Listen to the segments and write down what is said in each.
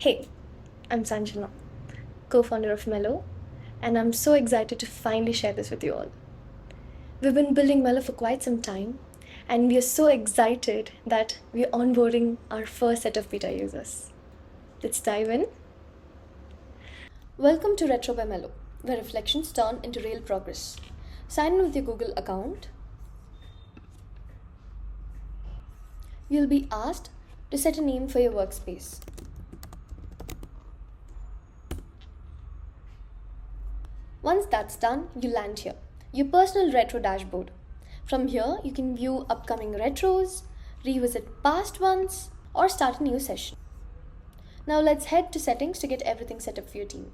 Hey, I'm Sanjana, co-founder of Mellow, and I'm so excited to finally share this with you all. We've been building Mellow for quite some time, and we are so excited that we're onboarding our first set of beta users. Let's dive in. Welcome to Retro by Mellow, where reflections turn into real progress. Sign in with your Google account. You'll be asked to set a name for your workspace. Once that's done, you land here, your personal retro dashboard. From here, you can view upcoming retros, revisit past ones, or start a new session. Now let's head to settings to get everything set up for your team.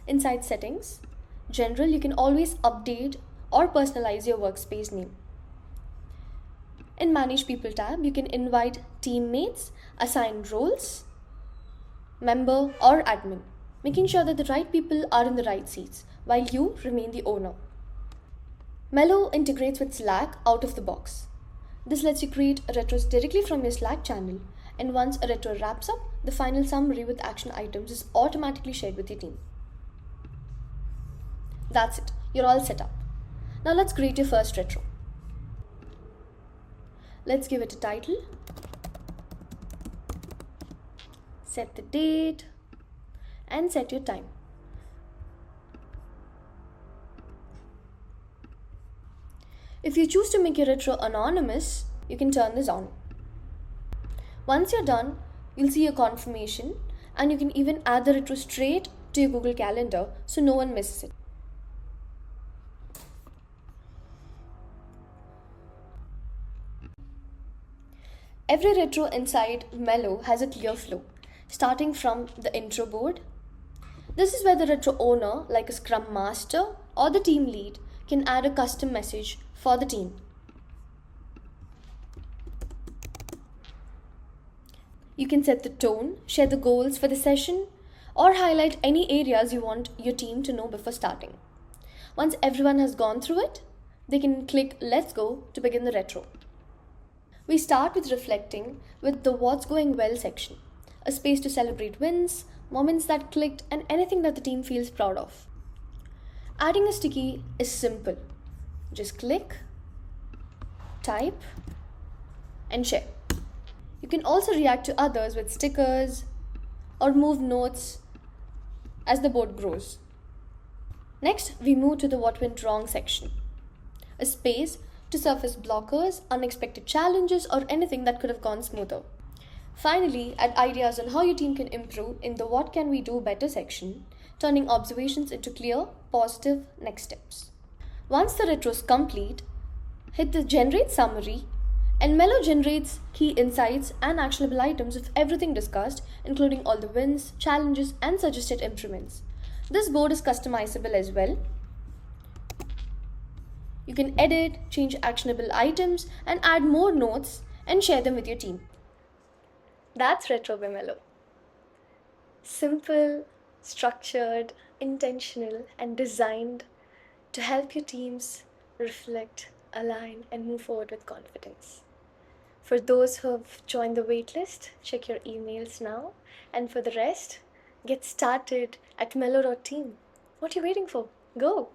Inside settings, general, you can always update or personalize your workspace name. In manage people tab, you can invite teammates, assign roles, member or admin, making sure that the right people are in the right seats while you remain the owner. Mellow integrates with Slack out of the box. This lets you create retros directly from your Slack channel, and once a retro wraps up, the final summary with action items is automatically shared with your team. That's it, you're all set up. Now let's create your first retro. Let's give it a title, set the date, and set your time. If you choose to make your retro anonymous, you can turn this on. Once you're done, you'll see a confirmation, and you can even add the retro straight to your Google Calendar so no one misses it. Every retro inside Mellow has a clear flow, starting from the intro board. This is where the retro owner, like a Scrum Master or the team lead, can add a custom message for the team. You can set the tone, share the goals for the session, or highlight any areas you want your team to know before starting. Once everyone has gone through it, they can click Let's Go to begin the retro. We start with reflecting with the What's Going Well section, a space to celebrate wins, moments that clicked, and anything that the team feels proud of. Adding a sticky is simple. Just click, type, and share. You can also react to others with stickers or move notes as the board grows. Next, we move to the What Went Wrong section, a space to surface blockers, unexpected challenges, or anything that could have gone smoother. Finally, add ideas on how your team can improve in the What Can We Do Better section, turning observations into clear, positive next steps. Once the retro is complete, hit the Generate Summary, and Mellow generates key insights and actionable items of everything discussed, including all the wins, challenges, and suggested improvements. This board is customizable as well. You can edit, change actionable items, and add more notes and share them with your team. That's Retro by Mellow. Simple, structured, intentional, and designed to help your teams reflect, align, and move forward with confidence. For those who have joined the waitlist, check your emails now. And for the rest, get started at mellow.team. What are you waiting for? Go!